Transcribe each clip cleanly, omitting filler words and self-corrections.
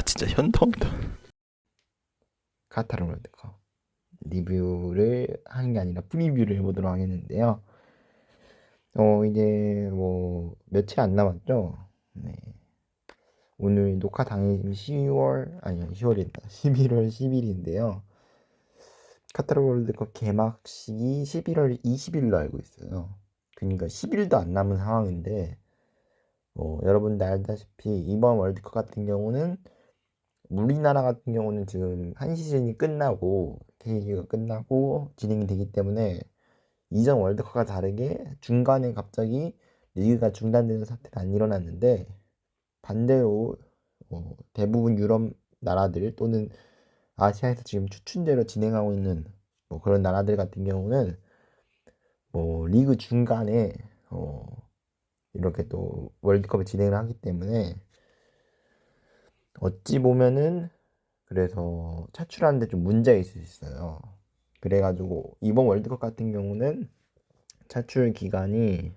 진짜 현타온다. 카타르 월드컵 리뷰를 하는 게 아니라 프리뷰를 해보도록 하겠는데요. 이제 뭐 며칠 안 남았죠. 네. 오늘 녹화 당일 10월이다. 11월 10일인데요. 카타르 월드컵 개막식이 11월 20일로 알고 있어요. 그러니까 10일도 안 남은 상황인데, 여러분들 알다시피 이번 월드컵 같은 경우는 우리나라 같은 경우는 지금 한 시즌이 끝나고 K리그가 끝나고 진행이 되기 때문에 이전 월드컵과 다르게 중간에 갑자기 리그가 중단되는 사태는 안 일어났는데, 반대로 대부분 유럽 나라들 또는 아시아에서 지금 추춘제로 진행하고 있는 뭐 그런 나라들 같은 경우는 뭐 리그 중간에 이렇게 또 월드컵을 진행을 하기 때문에 어찌 보면은 그래서 차출하는데 좀 문제가 있을 수 있어요. 그래가지고 이번 월드컵 같은 경우는 차출 기간이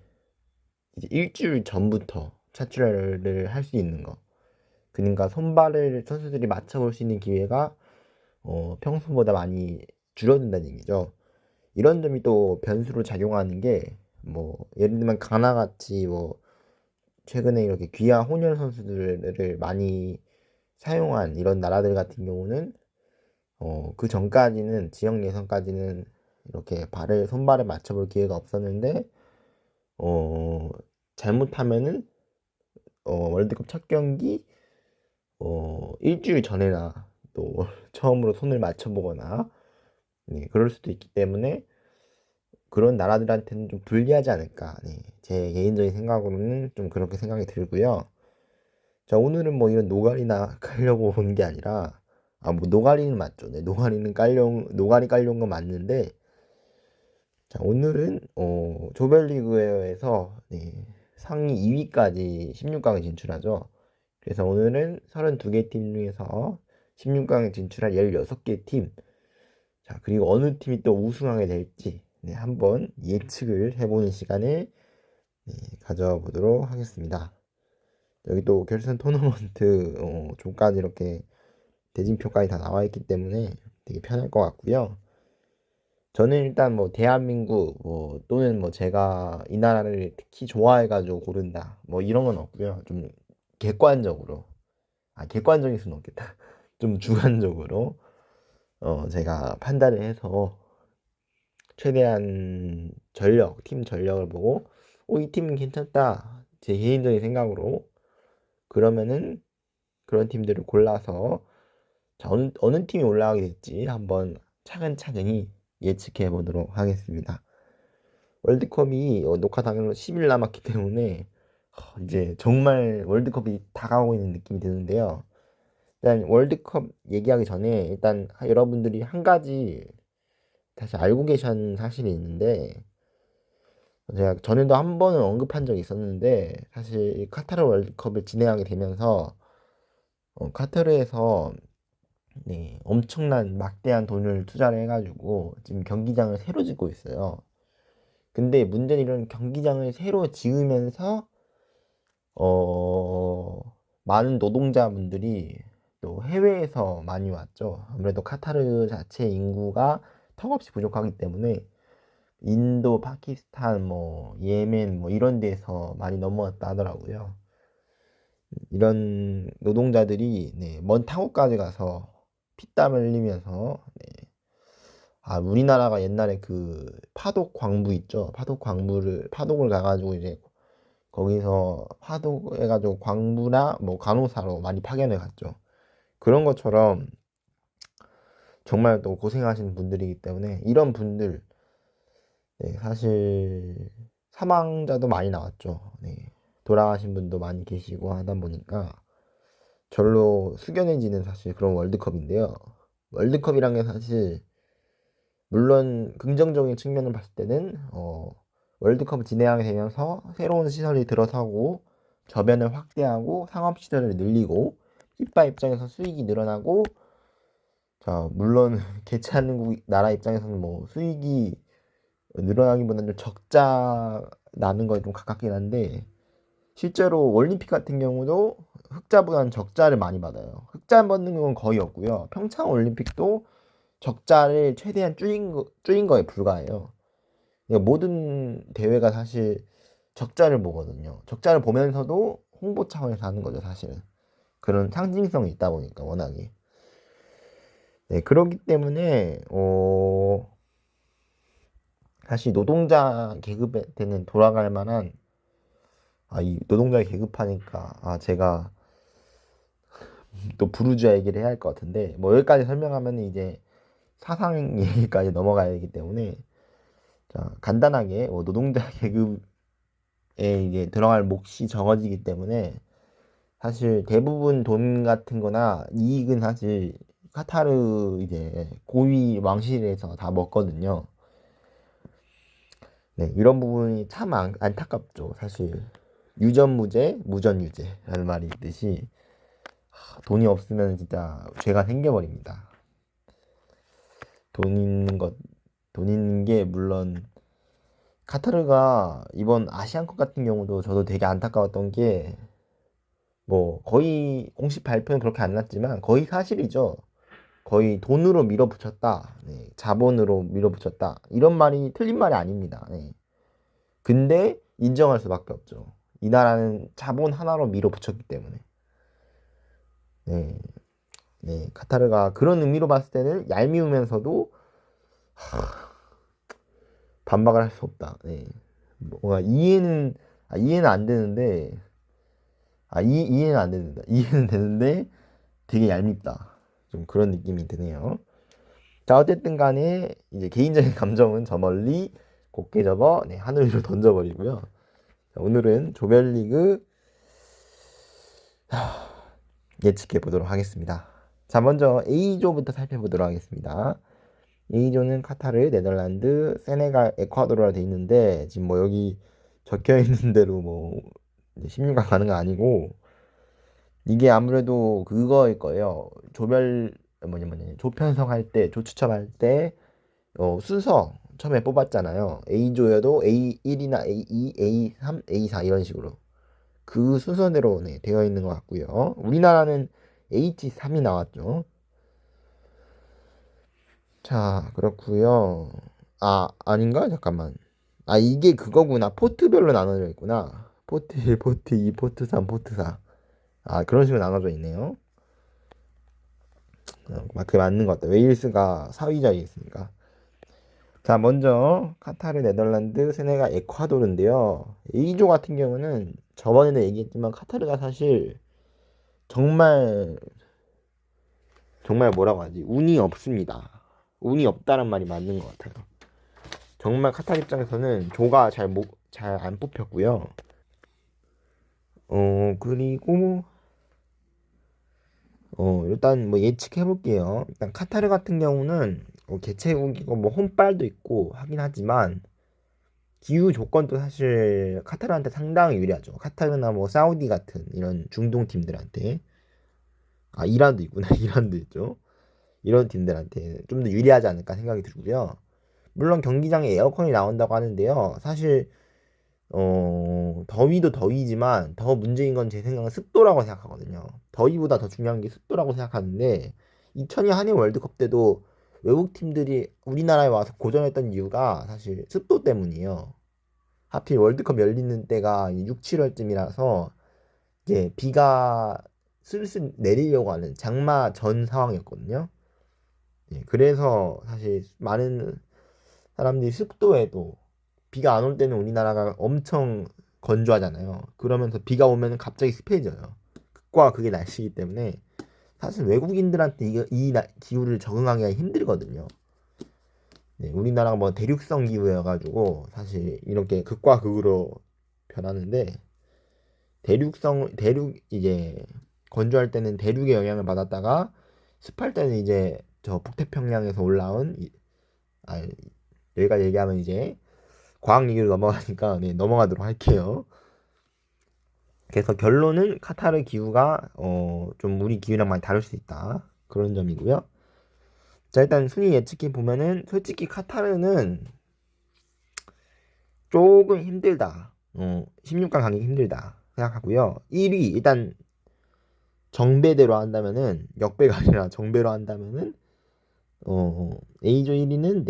이제 일주일 전부터 차출을 할 수 있는 거. 그러니까 선발을 선수들이 맞춰볼 수 있는 기회가 평소보다 많이 줄어든다는 얘기죠. 이런 점이 또 변수로 작용하는 게 뭐 예를 들면 가나같이 뭐 최근에 이렇게 귀화 혼혈 선수들을 많이 사용한 이런 나라들 같은 경우는 그 전까지는 지역 예선까지는 이렇게 손발을 맞춰볼 기회가 없었는데 어, 잘못하면은 월드컵 첫 경기 일주일 전에나 또 처음으로 손을 맞춰보거나 네, 그럴 수도 있기 때문에 그런 나라들한테는 좀 불리하지 않을까. 네, 제 개인적인 생각으로는 좀 그렇게 생각이 들고요. 자, 오늘은 뭐 이런 노가리나 깔려고 온 게 아니라 뭐 노가리는 맞죠. 네, 노가리 깔려온 건 맞는데 자, 오늘은 조별리그에서 네, 상위 2위까지 16강에 진출하죠. 그래서 오늘은 32개 팀 중에서 16강에 진출한 16개 팀. 자, 그리고 어느 팀이 또 우승하게 될지 네, 한번 예측을 해보는 시간을 네, 가져보도록 하겠습니다. 여기 또 결선 토너먼트 조까지 이렇게 대진표까지 다 나와 있기 때문에 되게 편할 것 같고요. 저는 일단 뭐 대한민국 뭐 또는 뭐 제가 이 나라를 특히 좋아해가지고 고른다 뭐 이런 건 없고요. 좀 객관적으로 객관적일 수는 없겠다. 좀 주관적으로 제가 판단을 해서 최대한 팀 전력을 보고 이 팀은 괜찮다. 제 개인적인 생각으로 그러면은 그런 팀들을 골라서 자, 어느 팀이 올라가게 될지 한번 차근차근히 예측해 보도록 하겠습니다. 월드컵이 녹화 당일로 10일 남았기 때문에 이제 정말 월드컵이 다가오고 있는 느낌이 드는데요. 일단 월드컵 얘기하기 전에 일단 여러분들이 한 가지 다시 알고 계신 사실이 있는데 제가 전에도 한 번은 언급한 적이 있었는데 사실 카타르 월드컵을 진행하게 되면서 카타르에서 네, 엄청난 막대한 돈을 투자를 해가지고 지금 경기장을 새로 짓고 있어요. 근데 문제는 이런 경기장을 새로 지으면서 어, 많은 노동자분들이 또 해외에서 많이 왔죠. 아무래도 카타르 자체 인구가 턱없이 부족하기 때문에 인도, 파키스탄, 뭐 예멘 뭐 이런 데서 많이 넘어왔다 하더라고요. 이런 노동자들이 네, 먼 타국까지 가서 피땀을 흘리면서 네, 우리나라가 옛날에 그 파독 광부 있죠. 파독을 가가지고 이제 거기서 파독해가지고 광부나 뭐 간호사로 많이 파견해 갔죠. 그런 것처럼 정말 또 고생하시는 분들이기 때문에 이런 분들 네, 사실 사망자도 많이 나왔죠. 네, 돌아가신 분도 많이 계시고 하다 보니까 절로 숙연해지는 사실 그런 월드컵인데요. 월드컵이란 게 사실 물론 긍정적인 측면을 봤을 때는 월드컵을 진행하게 되면서 새로운 시설이 들어서고 저변을 확대하고 상업 시설을 늘리고 피파 입장에서 수익이 늘어나고 자 물론 개최하는 나라 입장에서는 뭐 수익이 늘어나기보다는 좀 적자 나는 거에 좀 가깝긴 한데 실제로 올림픽 같은 경우도 흑자보다는 적자를 많이 받아요. 흑자 받는 건 거의 없고요. 평창 올림픽도 적자를 최대한 줄인 거에 불과해요. 그러니까 모든 대회가 사실 적자를 보거든요. 적자를 보면서도 홍보 차원에서 하는 거죠, 사실은. 그런 상징성이 있다 보니까 워낙에. 네, 그렇기 때문에 사실 노동자 계급에는 돌아갈 만한 이 노동자 계급하니까 제가 또 부르주아 얘기를 해야 할 것 같은데 뭐 여기까지 설명하면 이제 사상 얘기까지 넘어가야 되기 때문에 자, 간단하게 노동자 계급에 이제 들어갈 몫이 정해지기 때문에 사실 대부분 돈 같은 거나 이익은 사실 카타르 이제 고위 왕실에서 다 먹거든요. 네, 이런 부분이 참 안타깝죠. 사실 유전무죄, 무전유죄라는 말이 있듯이 돈이 없으면 진짜 죄가 생겨버립니다. 돈 있는 게 물론 카타르가 이번 아시안컵 같은 경우도 저도 되게 안타까웠던 게 뭐 거의 공식 발표는 그렇게 안 났지만 거의 사실이죠. 거의 돈으로 밀어붙였다. 네, 자본으로 밀어붙였다. 이런 말이 틀린 말이 아닙니다. 네. 근데 인정할 수밖에 없죠. 이 나라는 자본 하나로 밀어붙였기 때문에. 네, 네, 카타르가 그런 의미로 봤을 때는 얄미우면서도 반박을 할 수 없다. 네. 뭔가 이해는 안 되는데 이해는 안 된다. 이해는 되는데 되게 얄밉다. 좀 그런 느낌이 드네요. 자, 어쨌든 간에 이제 개인적인 감정은 저 멀리 곱게 접어 하늘 위로 던져버리고요. 자, 오늘은 조별리그 예측해 보도록 하겠습니다. 자, 먼저 A조부터 살펴보도록 하겠습니다. A조는 카타르, 네덜란드, 세네갈, 에콰도르라 돼 있는데 지금 뭐 여기 적혀 있는 대로 뭐 16강 가는 거 아니고 이게 아무래도 그거일 거예요. 조편성할 때, 조추첨할 때 순서 처음에 뽑았잖아요. A조여도 A1이나 A2, A3, A4 이런 식으로 그 순서대로 되어 있는 것 같고요. 우리나라는 H3이 나왔죠. 자, 그렇고요. 아닌가? 잠깐만. 이게 그거구나. 포트별로 나눠져 있구나. 포트 1, 포트 2, 포트 3, 포트 4. 그런 식으로 나눠져 있네요. 그게 맞는 것 같다. 웨일스가 4위자에 있으니까. 자, 먼저 카타르, 네덜란드, 세네갈, 에콰도르인데요. A조 같은 경우는 저번에도 얘기했지만 카타르가 사실 정말 정말 뭐라고 하지? 운이 없습니다. 운이 없다는 말이 맞는 것 같아요. 정말 카타르 입장에서는 조가 잘 안 뽑혔고요. 그리고 일단 뭐 예측해 볼게요. 일단 카타르 같은 경우는 개최국이고 뭐 홈빨도 있고 하긴 하지만 기후 조건도 사실 카타르한테 상당히 유리하죠. 카타르나 뭐 사우디 같은 이런 중동 팀들한테 이란도 있구나. 이란도 있죠. 이런 팀들한테 좀 더 유리하지 않을까 생각이 들고요. 물론 경기장에 에어컨이 나온다고 하는데요. 사실 더위도 더위지만 더 문제인 건 제 생각은 습도라고 생각하거든요. 더위보다 더 중요한 게 습도라고 생각하는데 2002 한일 월드컵 때도 외국 팀들이 우리나라에 와서 고전했던 이유가 사실 습도 때문이에요. 하필 월드컵 열리는 때가 6, 7월쯤이라서 이제 비가 슬슬 내리려고 하는 장마 전 상황이었거든요. 그래서 사실 많은 사람들이 습도에도 비가 안 올 때는 우리나라가 엄청 건조하잖아요. 그러면서 비가 오면 갑자기 습해져요. 극과 극의 날씨이기 때문에 사실 외국인들한테 기후를 적응하기가 힘들거든요. 우리나라가 뭐 대륙성 기후여가지고 사실 이렇게 극과 극으로 변하는데 대륙 이제 건조할 때는 대륙의 영향을 받았다가 습할 때는 이제 저 북태평양에서 올라온 여기까지 얘기하면 이제 과학 얘기로 넘어가니까 넘어가도록 할게요. 그래서 결론은 카타르 기후가 좀 우리 기후랑 많이 다를 수 있다. 그런 점이고요. 자, 일단 순위 예측해 보면은 솔직히 카타르는 조금 힘들다. 16강 가기 힘들다 생각하고요. 1위 일단 정배대로 한다면은, 역배가 아니라 정배로 한다면은 A조 1위는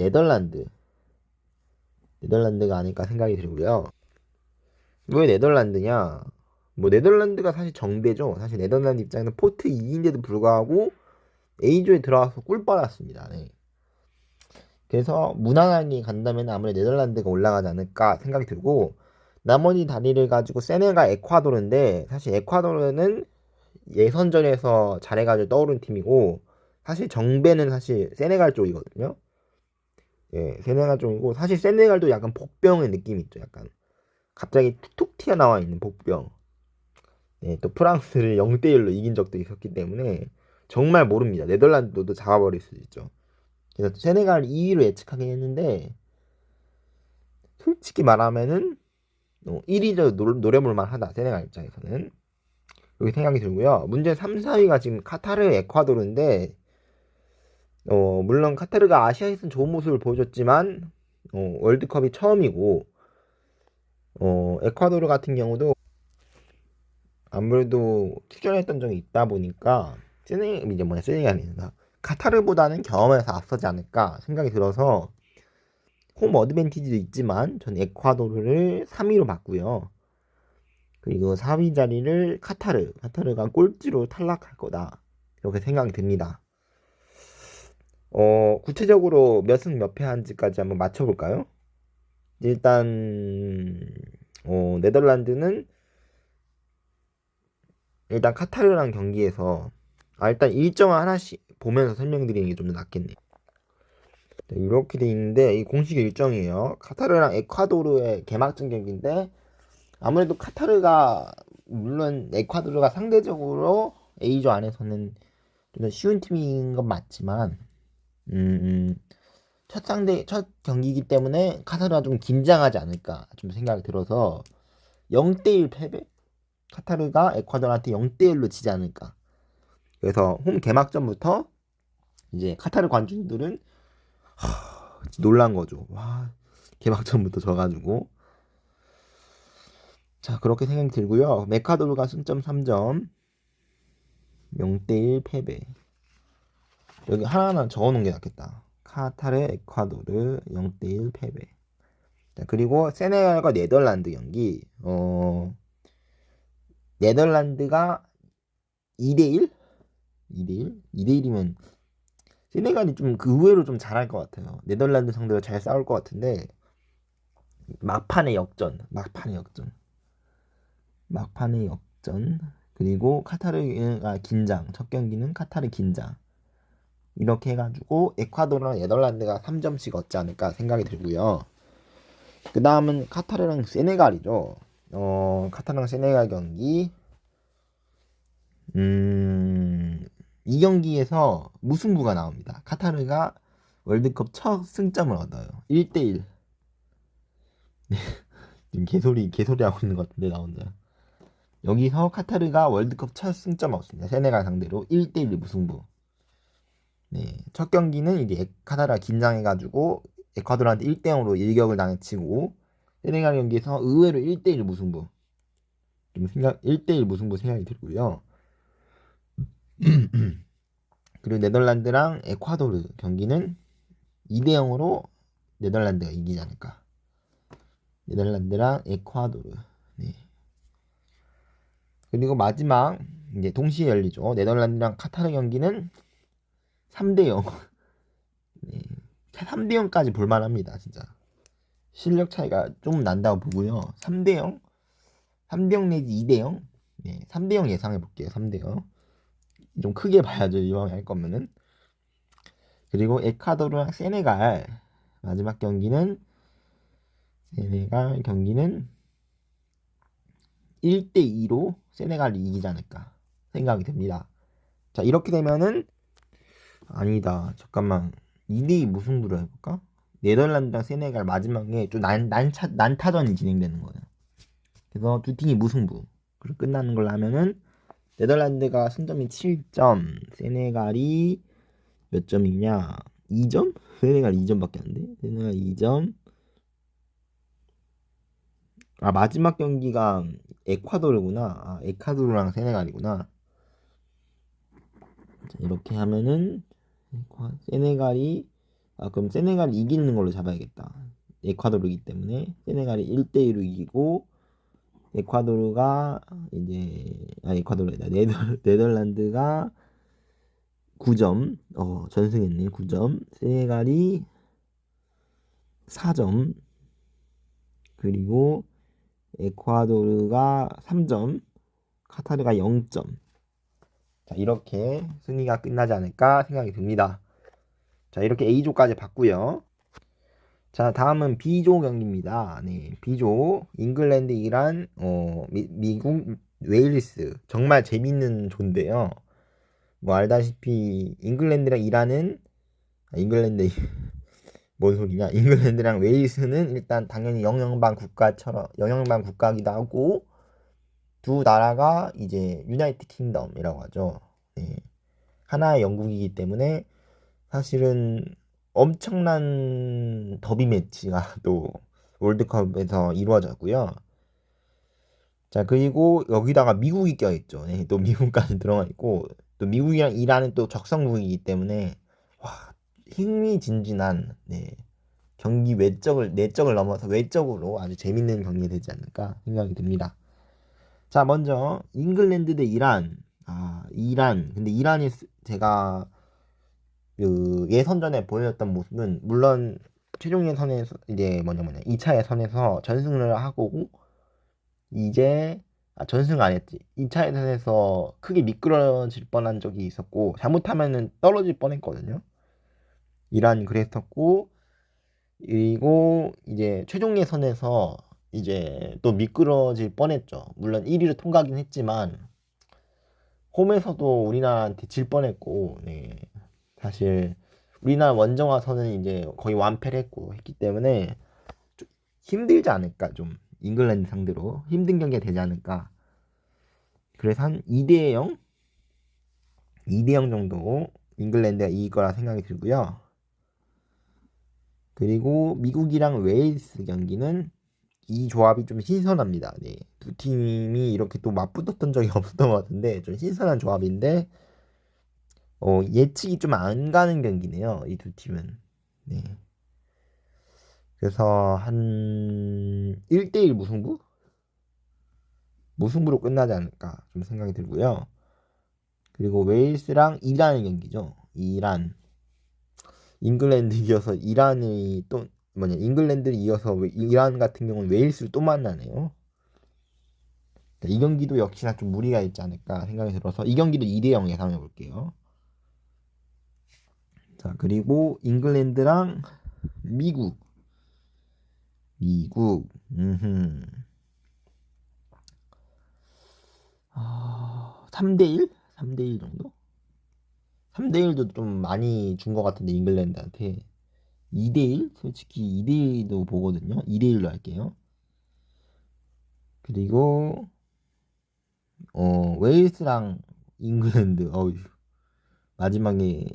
네덜란드가 아닐까 생각이 들고요. 왜 네덜란드냐? 뭐 네덜란드가 사실 정배죠. 사실 네덜란드 입장에서 포트 2인데도 불구하고 A조에 들어가서 꿀 빨았습니다. 네. 그래서 무난하게 간다면 아무래도 네덜란드가 올라가지 않을까 생각이 들고, 나머지 다리를 가지고 세네갈, 에콰도르인데, 사실 에콰도르는 예선전에서 잘해가지고 떠오른 팀이고, 사실 정배는 사실 세네갈 쪽이거든요. 예, 세네갈 쪽이고, 사실 세네갈도 약간 복병의 느낌이 있죠. 약간 갑자기 툭툭 튀어나와 있는 복병. 예, 또 프랑스를 0대1로 이긴 적도 있었기 때문에 정말 모릅니다. 네덜란드도 잡아버릴 수 있죠. 그래서 세네갈 2위로 예측하긴 했는데, 솔직히 말하면은 1위죠. 노려볼만 하다. 세네갈 입장에서는. 그렇게 생각이 들고요. 문제 3, 4위가 지금 카타르, 에콰도르인데, 물론 카타르가 아시아에서는 좋은 모습을 보여줬지만, 월드컵이 처음이고, 에콰도르 같은 경우도 아무래도 출전했던 적이 있다 보니까, 세네갈이 카타르보다는 경험에서 앞서지 않을까 생각이 들어서, 홈 어드밴티지도 있지만, 전 에콰도르를 3위로 봤고요. 그리고 4위 자리를 카타르가 꼴찌로 탈락할 거다. 이렇게 생각이 듭니다. 구체적으로 몇 승 몇 패 한지까지 한번 맞춰볼까요? 일단, 네덜란드는 일단 카타르랑 경기에서, 일단 일정을 하나씩 보면서 설명드리는 게 좀 더 낫겠네. 네, 이렇게 돼 있는데, 이 공식 일정이에요. 카타르랑 에콰도르의 개막전 경기인데, 아무래도 카타르가, 물론 에콰도르가 상대적으로 A조 안에서는 좀 더 쉬운 팀인 건 맞지만, 음, 음, 첫 경기이기 때문에 카타르가 좀 긴장하지 않을까 좀 생각이 들어서 0대1 패배? 카타르가 에콰도르한테 0대1로 지지 않을까. 그래서 홈 개막전부터 이제 카타르 관중들은 놀란 거죠. 와, 개막전부터 져가지고. 자, 그렇게 생각이 들고요. 에콰도르가 승점 3점, 0대1 패배. 여기 하나하나 적어놓은 게 낫겠다. 카타르, 에콰도르 0대1 패배. 자, 그리고 세네갈과 네덜란드 경기. 네덜란드가 2대1? 2대1? 2대1이면 세네갈이 좀 그 의외로 좀 잘할 것 같아요. 네덜란드 상대로 잘 싸울 것 같은데 막판의 역전. 그리고 카타르가 긴장. 첫 경기는 카타르 긴장. 이렇게 해가지고 에콰도르랑 네덜란드가 3점씩 얻지 않을까 생각이 들고요. 그 다음은 카타르랑 세네갈이죠. 카타르랑 세네갈 경기. 이 경기에서 무승부가 나옵니다. 카타르가 월드컵 첫 승점을 얻어요. 1대1. 지금 개소리 하고 있는 것 같은데, 나 혼자. 여기서 카타르가 월드컵 첫 승점 얻습니다. 세네갈 상대로 1대1 무승부. 네. 첫 경기는 이제 카타르가 긴장해가지고 에콰도르한테 1대0으로 일격을 당해치고, 세네갈 경기에서 의외로 1대1 무승부. 1대1 무승부 생각이 들고요. 그리고 네덜란드랑 에콰도르 경기는 2대0으로 네덜란드가 이기지 않을까. 네덜란드랑 에콰도르. 네. 그리고 마지막 이제 동시에 열리죠. 네덜란드랑 카타르 경기는 3대0. 네. 3대0까지 볼만합니다. 진짜. 실력 차이가 좀 난다고 보고요. 3대0? 3대0 내지 2대0? 네. 3대0 예상해 볼게요. 3대0. 좀 크게 봐야죠. 이왕에 할 거면은. 그리고 에콰도르랑 마지막 경기는 세네갈 경기는 1대2로 세네갈이 이기지 않을까 생각이 듭니다. 자, 이렇게 되면은 아니다. 잠깐만. 2대2 무승부로 해볼까? 네덜란드랑 세네갈 마지막에 좀 난타전이 진행되는 거예요. 그래서 두 팀이 무승부. 그리고 끝나는 걸로 하면은 네덜란드가 승점이 7점, 세네갈이 몇 점이냐? 2점? 세네갈 2점밖에 안 돼. 세네갈 2점. 마지막 경기가 에콰도르구나. 에콰도르랑 세네갈이구나. 자, 이렇게 하면은 세네갈이 그럼 세네갈이 이기는 걸로 잡아야겠다. 에콰도르이기 때문에 세네갈이 1대1로 이기고 에콰도르가 이제 에콰도르다 네덜란드가 9점 전승했네. 9점. 세네갈이 4점. 그리고 에콰도르가 3점. 카타르가 0점. 자, 이렇게 순위가 끝나지 않을까 생각이 듭니다. 자, 이렇게 A조까지 봤고요. 자, 다음은 B조 경기입니다. 네, B조 잉글랜드, 이란, 미국, 웨일스. 정말 재밌는 조인데요. 뭐 알다시피 잉글랜드랑 이란은 잉글랜드 뭔 소리냐? 잉글랜드랑 웨일스는 일단 당연히 영영방 국가기도 하고 두 나라가 이제 유나이티드 킹덤이라고 하죠. 네. 하나의 영국이기 때문에 사실은 엄청난 더비 매치가 또 월드컵에서 이루어졌고요. 자, 그리고 여기다가 미국이 껴있죠. 네, 또 미국까지 들어가 있고 또 미국이랑 이란은 또 적성국이기 때문에 와, 흥미진진한 경기 내적을 넘어서 외적으로 아주 재밌는 경기가 되지 않을까 생각이 듭니다. 자, 먼저 잉글랜드 대 이란. 이란. 근데 이란이 제가 그 예선전에 보여줬던 모습은 물론 최종 예선에서 이제 뭐냐 2차 예선에서 전승을 하고 이제 전승 안 했지. 2차 예선에서 크게 미끄러질 뻔한 적이 있었고 잘못하면은 떨어질 뻔했거든요. 이란 그랬었고 그리고 이제 최종 예선에서 이제 또 미끄러질 뻔했죠. 물론 1위를 통과하긴 했지만 홈에서도 우리나라한테 질 뻔했고, 네. 사실 우리나라 원정화선은 이제 거의 완패를 했기 때문에 좀 힘들지 않을까, 좀 잉글랜드 상대로 힘든 경기가 되지 않을까. 그래서 한 2대0 2대0 정도 잉글랜드가 이길 거라 생각이 들고요. 그리고 미국이랑 웨일스 경기는 이 조합이 좀 신선합니다. 네. 두 팀이 이렇게 또 맞붙었던 적이 없었던 것 같은데 좀 신선한 조합인데 예측이 좀 안 가는 경기네요. 이 두 팀은. 네. 그래서 한 1대1 무승부? 무승부로 끝나지 않을까 좀 생각이 들고요. 그리고 웨일스랑 이란의 경기죠. 이란. 잉글랜드 이어서 이란이 또 잉글랜드를 이어서 이란 같은 경우는 웨일스를 또 만나네요. 이 경기도 역시나 좀 무리가 있지 않을까 생각이 들어서 이 경기도 2대0 예상해 볼게요. 자, 그리고 잉글랜드랑 미국. 3대1? 3대1 정도? 3대1도 좀 많이 준 것 같은데 잉글랜드한테 2대1? 솔직히 2대1도 보거든요. 2대1로 할게요. 그리고 웨일스랑 잉글랜드 마지막에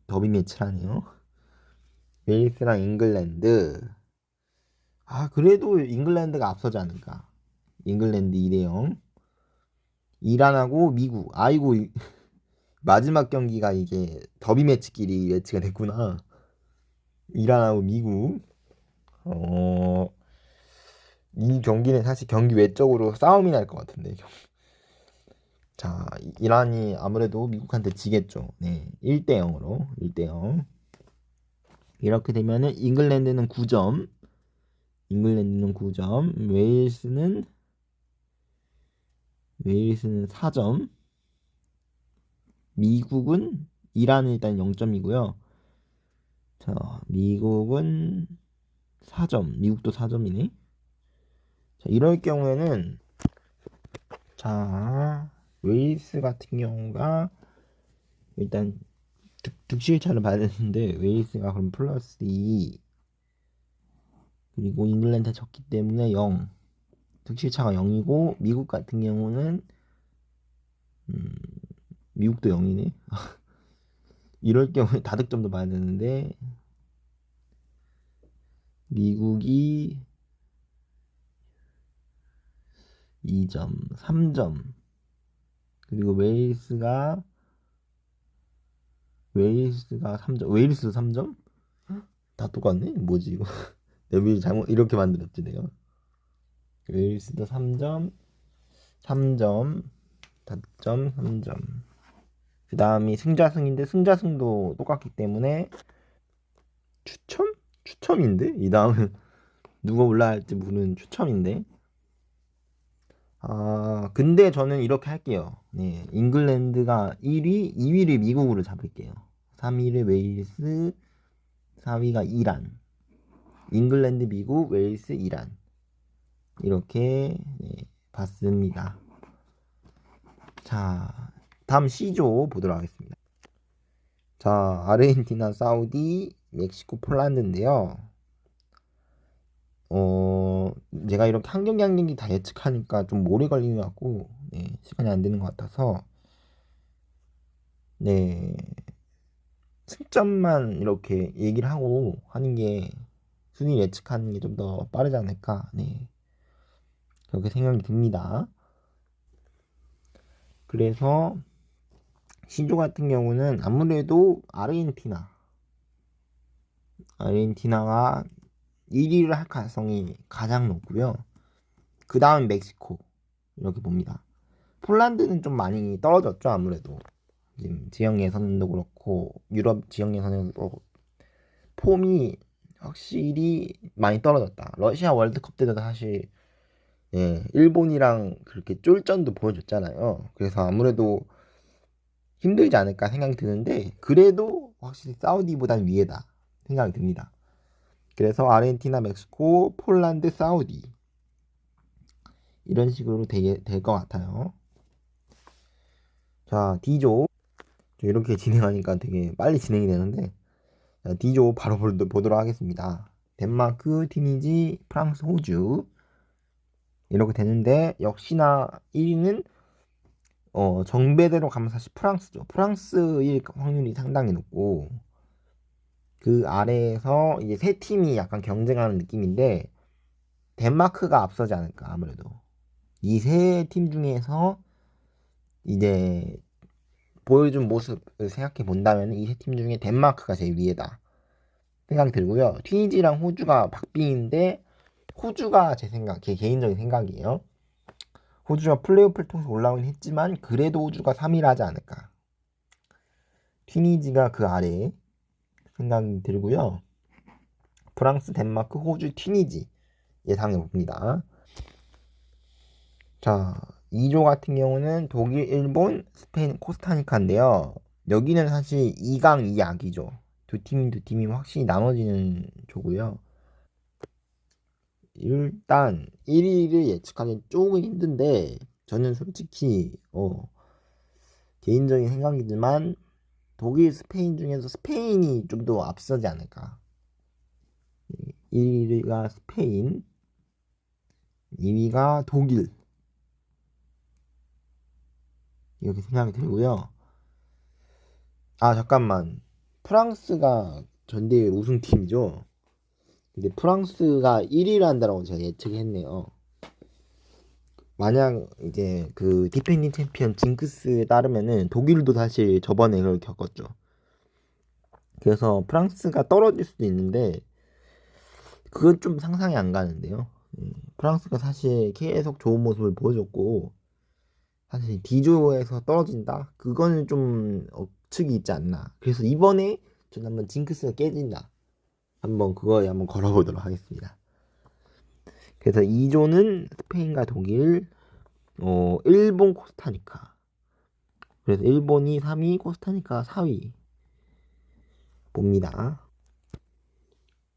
더비 매치라네요. 웨일스랑 잉글랜드 그래도 잉글랜드가 앞서지 않을까. 잉글랜드 2대0. 이란하고 미국. 아이고 마지막 경기가 이게 더비 매치끼리 매치가 됐구나. 이란하고 미국. 이 경기는 사실 경기 외적으로 싸움이 날 것 같은데. 자, 이란이 아무래도 미국한테 지겠죠. 네, 1대0으로 1대0. 이렇게 되면은 잉글랜드는 9점, 웨일스는 4점, 미국은 이란은 일단 0점이고요. 자, 미국은 4점, 미국도 4점이네. 자, 이럴 경우에는 자, 웨일스 같은 경우가 일단 득실차를 봐야 되는데 웨일스가 그럼 플러스 2 그리고 잉글랜드 졌기 때문에 0 득실차가 0이고 미국 같은 경우는 미국도 0이네. 이럴 경우에 다득점도 봐야 되는데 미국이 2점, 3점 그리고 웨일스가 웨일스가 3점, 웨일스 3점? 다 똑같네? 뭐지 이거? 내가 미리 잘못 이렇게 만들었지 내가. 웨일스도 3점, 3점, 다점, 3점. 그 다음이 승자승인데 승자승도 똑같기 때문에 추첨? 추첨인데? 이 다음은 누가 올라갈지 모르는 추첨인데. 아, 근데 저는 이렇게 할게요. 네, 잉글랜드가 1위, 2위를 미국으로 잡을게요. 3위를 웨일스, 4위가 이란. 잉글랜드, 미국, 웨일스, 이란. 이렇게 네, 봤습니다. 자, 다음 C조 보도록 하겠습니다. 자, 아르헨티나, 사우디, 멕시코, 폴란드인데요. 제가 이렇게 한 경기 한 경기 다 예측하니까 좀 오래 걸리는 것 같고, 네, 시간이 안 되는 것 같아서, 네, 승점만 이렇게 얘기를 하고 하는 게 순위 예측하는 게 좀 더 빠르지 않을까, 네, 그렇게 생각이 듭니다. 그래서 C조 같은 경우는 아무래도 아르헨티나가 1위를 할 가능성이 가장 높고요. 그 다음 멕시코 이렇게 봅니다. 폴란드는 좀 많이 떨어졌죠. 아무래도 지금 지역 예선도 그렇고 유럽 지역 예선에도 폼이 확실히 많이 떨어졌다. 러시아 월드컵 때도 사실 예, 일본이랑 그렇게 쫄전도 보여줬잖아요. 그래서 아무래도 힘들지 않을까 생각이 드는데 그래도 확실히 사우디보단 위에다 생각이 듭니다. 그래서 아르헨티나, 멕시코, 폴란드, 사우디 이런 식으로 될 것 같아요. 자, D조 이렇게 진행하니까 되게 빨리 진행이 되는데 자, D조 바로 보도록 하겠습니다. 덴마크, 튀니지, 프랑스, 호주 이렇게 되는데 역시나 1위는 정배대로 가면 사실 프랑스죠. 프랑스일 확률이 상당히 높고 그 아래에서 이제 세 팀이 약간 경쟁하는 느낌인데 덴마크가 앞서지 않을까 아무래도 이 세 팀 중에서 이제 보여준 모습을 생각해 본다면 이 세 팀 중에 덴마크가 제일 위에다 생각이 들고요. 튀니지랑 호주가 박빙인데 호주가 제 개인적인 생각이에요. 호주가 플레이오프를 통해서 올라오긴 했지만 그래도 호주가 3위를 하지 않을까. 튀니지가 그 아래에 생각이 들고요. 프랑스, 덴마크, 호주, 튀니지 예상해 봅니다. 자, 2조 같은 경우는 독일, 일본, 스페인, 코스타리카인데요. 여기는 사실 2강 2약이죠. 두 팀이 확실히 나눠지는 조고요. 일단 1위를 예측하기 조금 힘든데 저는 솔직히 개인적인 생각이지만 독일, 스페인 중에서 스페인이 좀 더 앞서지 않을까. 1위가 스페인, 2위가 독일 이렇게 생각이 들고요. 아 잠깐만 프랑스가 전대회 우승팀이죠. 근데 프랑스가 1위를 한다라고 제가 예측했네요. 만약 이제 그 디펜딩 챔피언 징크스에 따르면은 독일도 사실 저번에 그걸 겪었죠. 그래서 프랑스가 떨어질 수도 있는데 그건 좀 상상이 안 가는데요. 프랑스가 사실 계속 좋은 모습을 보여줬고 사실 D조에서 떨어진다? 그거는 좀 억측이 있지 않나. 그래서 이번에 전 한번 징크스가 깨진다. 한번 그거에 한번 걸어보도록 하겠습니다. 그래서 2조는 스페인과 독일, 일본, 코스타리카. 그래서 일본이 3위, 코스타리카 4위 봅니다.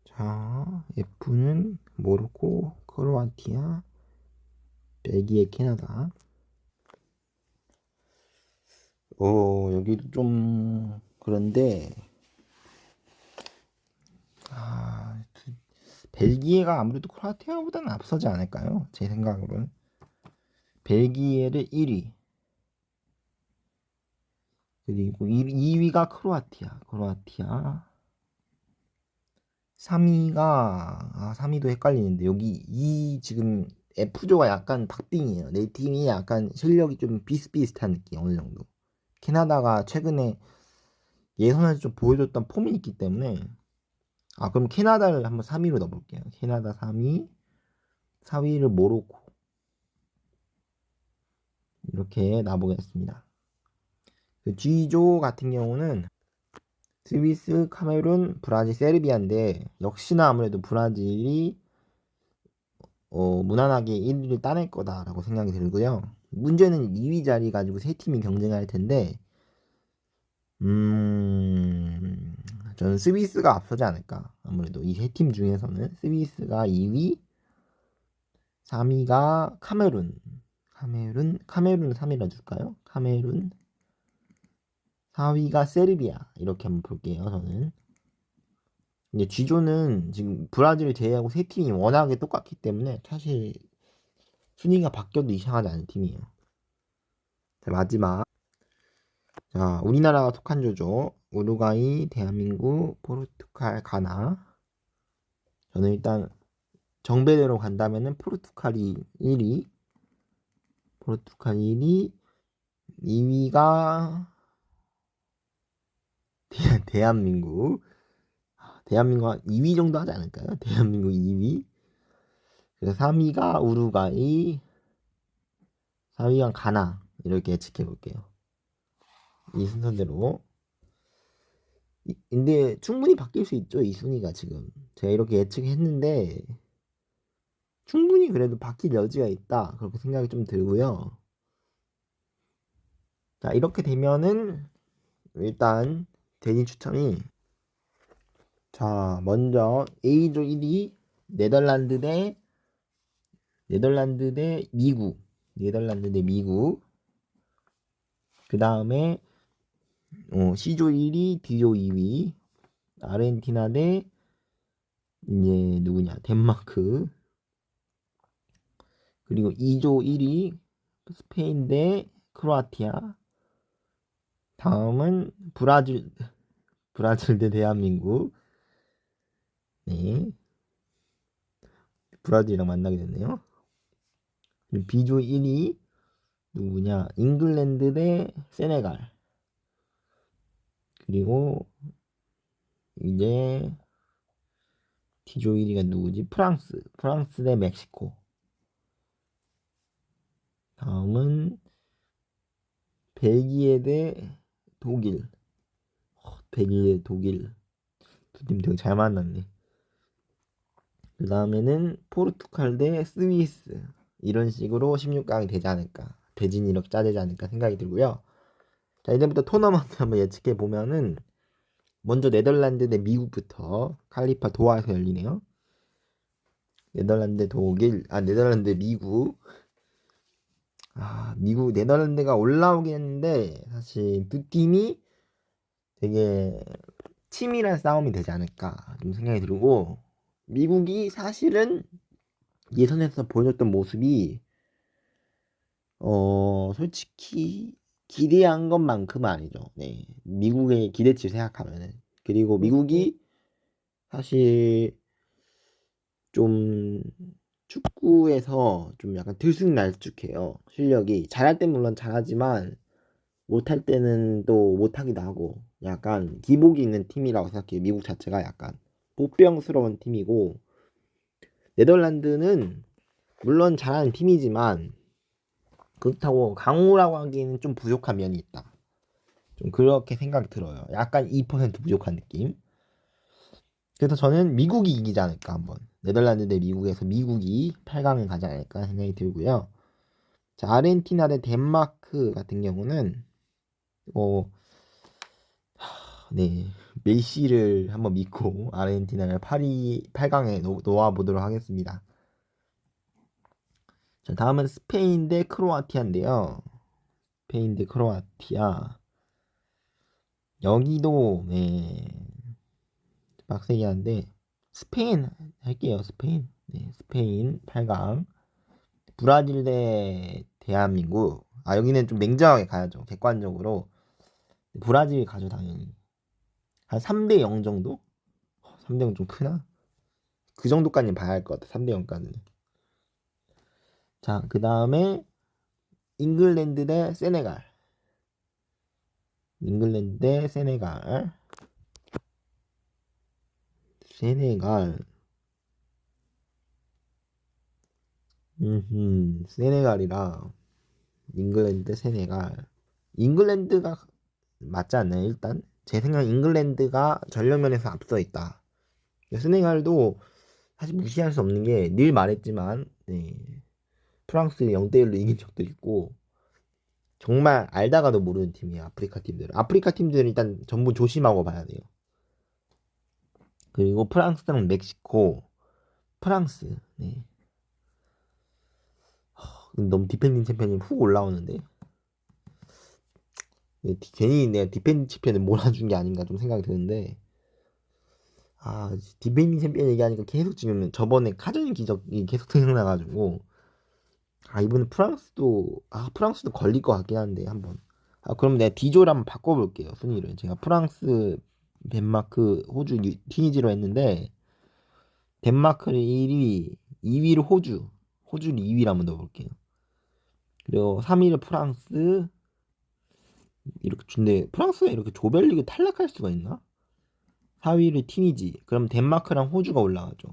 자, F는 모로코, 크로아티아, 벨기에, 캐나다. 여기도 좀 그런데 아, 벨기에가 아무래도 크로아티아보다는 앞서지 않을까요? 제 생각으로는. 벨기에를 1위. 그리고 2위가 크로아티아. 3위도 헷갈리는데 여기 지금 F조가 약간 박빙이에요. 네 팀이 약간 실력이 좀 비슷비슷한 느낌 어느 정도. 캐나다가 최근에 예선에서 좀 보여줬던 폼이 있기 때문에 그럼 캐나다를 한번 3위로 넣어볼게요. 캐나다 3위, 4위를 모로코 이렇게 놔보겠습니다. 그 G조 같은 경우는 스위스, 카메룬, 브라질, 세르비아인데 역시나 아무래도 브라질이 무난하게 1위를 따낼 거다라고 생각이 들고요. 문제는 2위 자리 가지고 세 팀이 경쟁할 텐데 저는 스위스가 앞서지 않을까. 아무래도 이 세 팀 중에서는 스위스가 2위, 3위가 카메룬 3위라 줄까요? 카메룬, 4위가 세르비아 이렇게 한번 볼게요. 저는 이제 G조는 지금 브라질을 제외하고 세 팀이 워낙에 똑같기 때문에 사실 순위가 바뀌어도 이상하지 않은 팀이에요. 자, 마지막 우리나라가 속한 조죠. 우루과이, 대한민국, 포르투갈, 가나. 저는 일단 정배대로 간다면은 포르투갈이 1위, 2위가 대한민국. 대한민국 한 2위 정도 하지 않을까요? 대한민국 2위. 그래서 3위가 우루과이, 4위가 가나. 이렇게 예측해 볼게요. 이 순서대로. 근데 충분히 바뀔 수 있죠, 이 순위가 지금. 제가 이렇게 예측했는데 충분히 그래도 바뀔 여지가 있다. 그렇게 생각이 좀 들고요. 자, 이렇게 되면은 일단 대진 추첨이 먼저 A조 1위 네덜란드 대 미국. 네덜란드 대 미국. 그 다음에 C조 1위, D조 2위 아르헨티나 대 이제 누구냐? 덴마크. 그리고 2조 1위 스페인 대 크로아티아. 다음은 브라질 대 대한민국. 네. 브라질이랑 만나게 됐네요. B조 1위 누구냐? 잉글랜드 대 세네갈. 그리고 이제 D조 1위가 누구지? 프랑스 대 멕시코. 다음은 벨기에 대 독일. 벨기에, 독일. 두 팀 되게 잘 만났네. 그 다음에는 포르투갈 대 스위스. 이런 식으로 16강이 되지 않을까. 대진이 이렇게 짜되지 않을까 생각이 들고요. 자, 이제부터 토너먼트 한번 예측해 보면은 먼저 네덜란드 대 미국부터 칼리파 도하에서 열리네요. 네덜란드 대 미국. 미국, 네덜란드가 올라오긴 했는데 사실 두 팀이 되게 치밀한 싸움이 되지 않을까 좀 생각이 들고, 미국이 사실은 예선에서 보여줬던 모습이 솔직히 기대한 것만큼은 아니죠. 네, 미국의 기대치 생각하면은. 그리고 미국이 사실 좀 축구에서 좀 약간 들쑥날쑥해요. 실력이 잘할 땐 물론 잘하지만 못할 때는 또 못하기도 하고, 약간 기복이 있는 팀이라고 생각해요. 미국 자체가 약간 보병스러운 팀이고, 네덜란드는 물론 잘하는 팀이지만 그렇다고 강호라고 하기에는 좀 부족한 면이 있다. 좀 그렇게 생각이 들어요. 약간 2% 부족한 느낌. 그래서 저는 미국이 이기지 않을까 한번. 네덜란드 대 미국에서 미국이 8강을 가지 않을까 생각이 들고요. 자, 아르헨티나 대 덴마크 같은 경우는 네, 메시를 한번 믿고 아르헨티나를 8강에 놓아보도록 하겠습니다. 자, 다음은 스페인 대 크로아티아인데요. 스페인 대 크로아티아. 여기도 빡세게 한데 스페인 할게요. 스페인. 네, 스페인 8강. 브라질 대 대한민국. 여기는 좀 냉정하게 가야죠. 객관적으로 브라질이 가죠, 당연히. 한 3대 0 정도? 3대 0 좀 크나? 그 정도까지는 봐야 할 것 같아. 3대 0까지는. 자, 그 다음에 잉글랜드 대 세네갈. 잉글랜드 대 세네갈. 세네갈. 세네갈이랑 잉글랜드 대 세네갈. 잉글랜드가 맞지 않나요? 일단 제 생각 잉글랜드가 전력면에서 앞서 있다. 세네갈도 사실 무시할 수 없는 게 늘 말했지만 네, 프랑스 0대1로 이긴 적도 있고 정말 알다가도 모르는 팀이에요. 아프리카 팀들은. 아프리카 팀들은 일단 전부 조심하고 봐야 돼요. 그리고 프랑스랑 멕시코, 프랑스. 네. 너무 디펜딩 챔피언이 훅 올라오는데 괜히 내가 디펜딩 챔피언을 몰아준 게 아닌가 좀 생각이 드는데 디펜딩 챔피언 얘기하니까 계속 지금 저번에 카전 기적이 계속 생각나가지고 이번에 프랑스도 걸릴 것 같긴 한데 한번 그럼 내가 D조를 한번 바꿔볼게요. 순위를 제가 프랑스, 덴마크, 호주, 튀니지로 했는데 덴마크를 1위, 2위를 호주를 2위를 한번 넣어볼게요. 그리고 3위를 프랑스. 이렇게 근데 프랑스가 이렇게 조별리그 탈락할 수가 있나? 4위를 튀니지. 그럼 덴마크랑 호주가 올라가죠.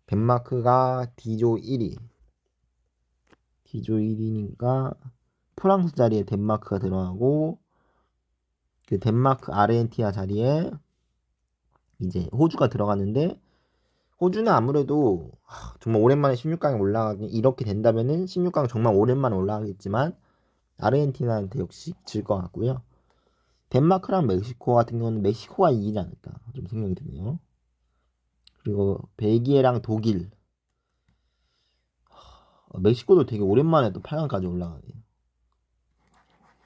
덴마크가 D조 1위. D조 1위니까 프랑스 자리에 덴마크가 들어가고 그 덴마크 아르헨티나 자리에 이제 호주가 들어가는데 호주는 아무래도 정말 오랜만에 16강에 올라가기 이렇게 된다면은 16강 정말 오랜만에 올라가겠지만 아르헨티나한테 역시 질 것 같고요. 덴마크랑 멕시코 같은 경우는 멕시코가 이기지 않을까 좀 생각이 드네요. 그리고 벨기에랑 독일. 멕시코도 되게 오랜만에 또 8강까지 올라가네요.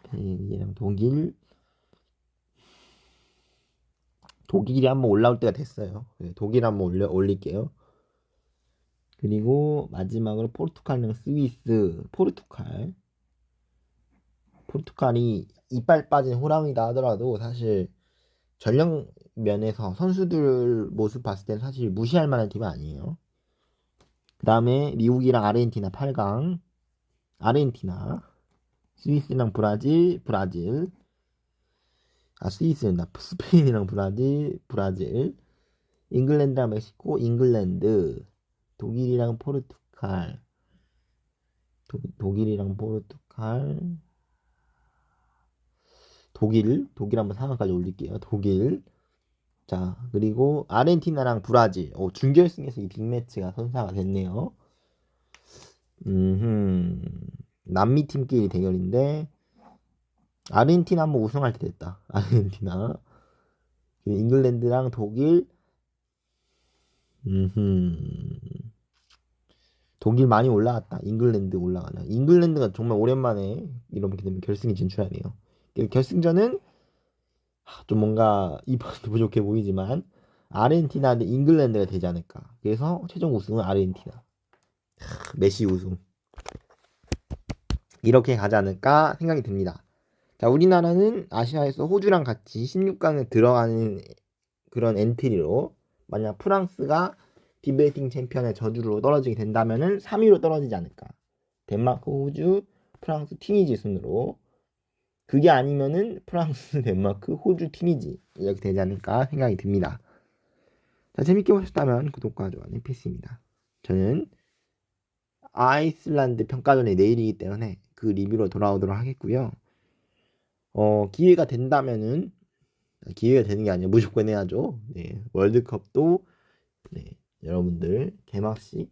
벨기에랑 독일이 한번 올라올 때가 됐어요. 네, 독일 한번 올릴게요. 그리고 마지막으로 포르투갈이랑 스위스. 포르투갈이 이빨 빠진 호랑이다 하더라도 사실 전력 면에서 선수들 모습 봤을 때는 사실 무시할 만한 팀은 아니에요. 그 다음에 미국이랑 아르헨티나 8강. 아르헨티나, 스위스랑 브라질. 스위스는 스페인이랑 브라질. 잉글랜드랑 멕시코, 잉글랜드. 독일이랑 포르투갈. 독일이랑 포르투갈. 독일 한번 상황까지 올릴게요. 독일. 자, 그리고 아르헨티나랑 브라질. 준결승에서 이 빅매치가 선사가 됐네요. 남미 팀끼리 대결인데 아르헨티나 한번 우승할 때 됐다. 아르헨티나. 잉글랜드랑 독일. 독일 많이 올라갔다. 잉글랜드 올라가냐. 잉글랜드가 정말 오랜만에 이렇게 되면 결승에 진출하네요. 결승전은 좀 뭔가 이번도 부족해 보이지만 아르헨티나 대 잉글랜드가 되지 않을까. 그래서 최종 우승은 아르헨티나. 메시 우승. 이렇게 가지 않을까 생각이 듭니다. 자, 우리나라는 아시아에서 호주랑 같이 16강에 들어가는 그런 엔트리로 만약 프랑스가 디베이팅 챔피언의 저주로 떨어지게 된다면은 3위로 떨어지지 않을까. 덴마크, 호주, 프랑스, 튀니지 순으로. 그게 아니면은 프랑스, 덴마크, 호주, 튀니지 이렇게 되지 않을까 생각이 듭니다. 자, 재밌게 보셨다면 구독과 좋아요는 필수입니다. 저는 아이슬란드 평가전이 내일이기 때문에 그 리뷰로 돌아오도록 하겠고요. 기회가 된다면은 기회가 되는 게 아니라 무조건 해야죠. 네, 월드컵도 네, 여러분들 개막식